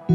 तर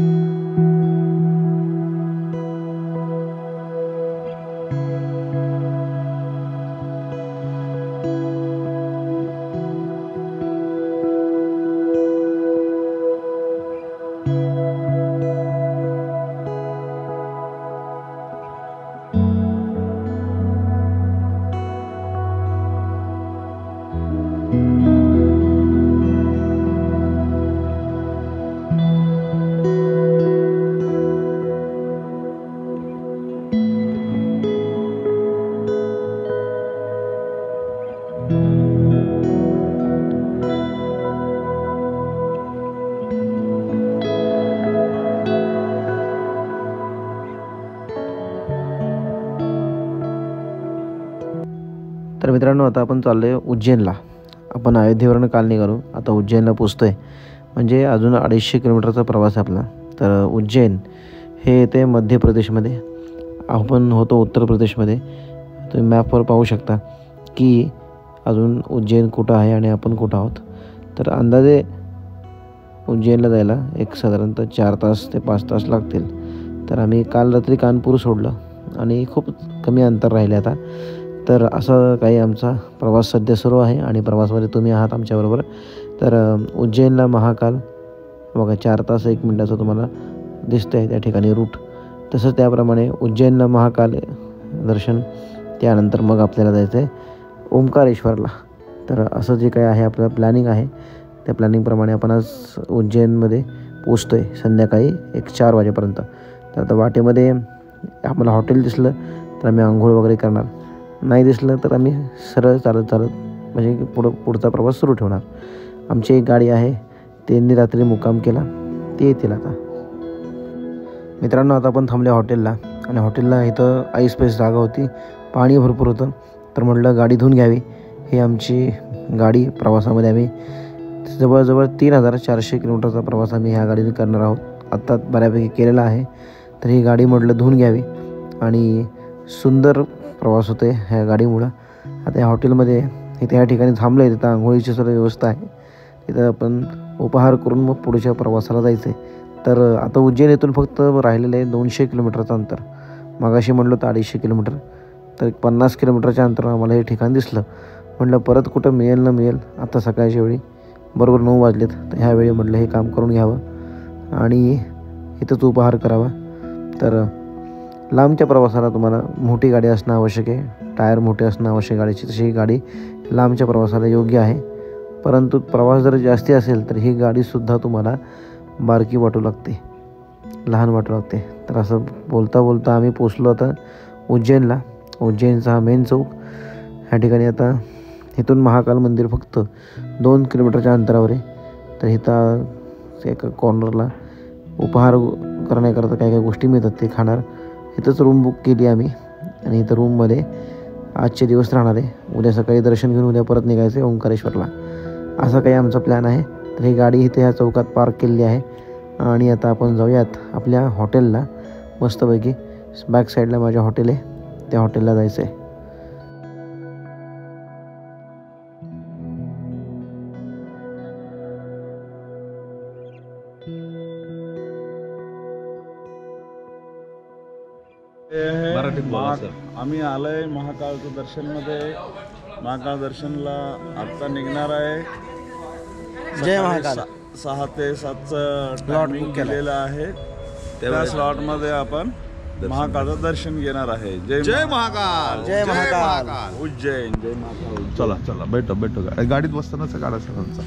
मित्रांनो, आता आपण चाललो आहे उज्जैनला. आपण अयोध्येवरून काल निघालो, आता उज्जैनला पोचतो आहे. म्हणजे अजून 250 किलोमीटरचा प्रवास आहे आपला. तर उज्जैन हे येते मध्य प्रदेशमध्ये, आपण होतो उत्तर प्रदेशमध्ये. तुम्ही मॅपवर पाहू शकता की अजून उज्जैन कुठं आहे आणि आपण कुठं आहोत. तर अंदाजे उज्जैनला जायला एक साधारणतः 4 तास ते 5 तास लागतील. तर आम्ही काल रात्री कानपूर सोडलं आणि खूप कमी अंतर राहिले आता. तर असं काही आमचा प्रवास सध्या सुरू आहे आणि प्रवासामध्ये तुम्ही आहात आमच्याबरोबर. तर उज्जैनला महाकाल बघा 4 तास 1 मिनटाचं तुम्हाला दिसतं आहे त्या ठिकाणी रूट. तसंच त्याप्रमाणे उज्जैनला महाकाल दर्शन, त्यानंतर मग आपल्याला जायचं आहे ओंकारेश्वरला. तर असं जे काही आहे आपलं प्लॅनिंग आहे, त्या प्लॅनिंगप्रमाणे आपण आज उज्जैनमध्ये पोचतो आहे संध्याकाळी 4 वाजेपर्यंत. तर आता वाटेमध्ये आम्हाला हॉटेल दिसलं तर आम्ही आंघोळ वगैरे करणार, नाही दिसलं तर आम्ही सरळ चालत म्हणजे पुढचा प्रवास सुरू ठेवणार. आमची एक गाडी आहे, त्यांनी रात्री मुक्काम केला, ते येतील आता. मित्रांनो, आता आपण थांबले हॉटेलला आणि हॉटेलला इथं ऐसपैस जागा होती, पाणी भरपूर होतं. तर म्हटलं गाडी धुवून घ्यावी. ही आमची गाडी प्रवासामध्ये आम्ही जवळजवळ 3400 किलोमीटरचा प्रवास आम्ही ह्या गाडीने करणार आहोत. आत्ता बऱ्यापैकी केलेला आहे. तर ही गाडी म्हटलं धुवून घ्यावी आणि सुंदर प्रवास होते ह्या गाडीमुळं. आता या हॉटेलमध्ये इथे या ठिकाणी थांबलं आहे, तिथं आंघोळीची सर्व व्यवस्था आहे. तिथं आपण उपहार करून मग पुढच्या प्रवासाला जायचं आहे. तर आता उज्जैन येथून फक्त राहिलेलं आहे 200 किलोमीटरचं अंतर. मागाशी म्हटलं तर 250 किलोमीटर. तर 50 किलोमीटरच्या अंतर आम्हाला हे ठिकाण दिसलं. म्हटलं परत कुठं मिळेल ना मिळेल. आता सकाळच्या वेळी बरोबर 9 वाजलेत. तर ह्यावेळी म्हटलं हे काम करून घ्यावं आणि इथंच उपहार करावा. तर लांबच्या प्रवासाला तुम्हाला मोठी गाडी असणं आवश्यक आहे, टायर मोठे असणं आवश्यक गाडीची. तशी ही गाडी लांबच्या प्रवासाला योग्य आहे. परंतु प्रवास जर जास्ती असेल तर ही गाडीसुद्धा तुम्हाला बारकी वाटू लागते, लहान वाटू लागते. तर असं बोलता बोलता आम्ही पोचलो आता उज्जैनला. उज्जैनचा हा मेन चौक. ह्या ठिकाणी आता इथून महाकाल मंदिर फक्त 2 किलोमीटरच्या अंतरावर आहे. तर इथं एका कॉर्नरला उपहार करण्याकरता काही गोष्टी मिळतात, ते खाणार. इथंच रूम बुक केली आम्ही आणि इथं रूममध्ये आजचे दिवस राहणार आहे. उद्या सकाळी दर्शन घेऊन उद्या परत निघायचं आहे ओंकारेश्वरला. असा काही आमचा प्लॅन आहे. तर ही गाडी इथे ह्या चौकात पार्क केलेली आहे आणि आता आपण जाऊयात आपल्या हॉटेलला. मस्तपैकी बॅक साईडला माझ्या हॉटेल आहे, त्या हॉटेलला जायचं आहे. आम्ही आलोय महाकाळचं दर्शनमध्ये. महाकाळ दर्शनला आत्ता निघणार आहे. जय महाकाल. 6 ते 7चं स्लॉट बुक केलेलं आहे. त्या स्लॉटमध्ये आपण महाकाळचं दर्शन घेणार आहे. जय महाकाल. जय महाकाल. उज्जैन. जय महाकाल. चला चला भेटो गाडीत बसतानाच काढा सरांचा.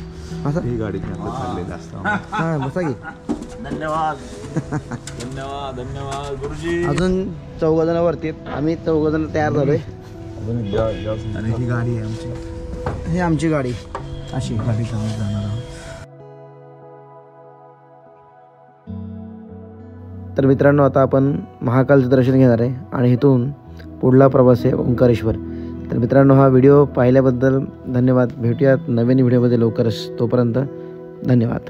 असं ही गाडीत चाललेलं असतं. हां बसा की. धन्यवाद. धन्यवाद धन्यवाद गुरुजी. अजून 4 जण वरती आहेत. आम्ही 4 जण तयार झालोय. आणि ही गाडी आहे आमची. हे आमची गाडी अशी गाडी जाणार आहोत. तर मित्रांनो, आता आपण महाकालचं दर्शन घेणार आहे आणि इथून पुढला प्रवास आहे ओंकारेश्वर. तर मित्रांनो, हा व्हिडिओ पाहिल्याबद्दल धन्यवाद. भेटूयात नवीन व्हिडिओमध्ये लवकरच. तोपर्यंत धन्यवाद.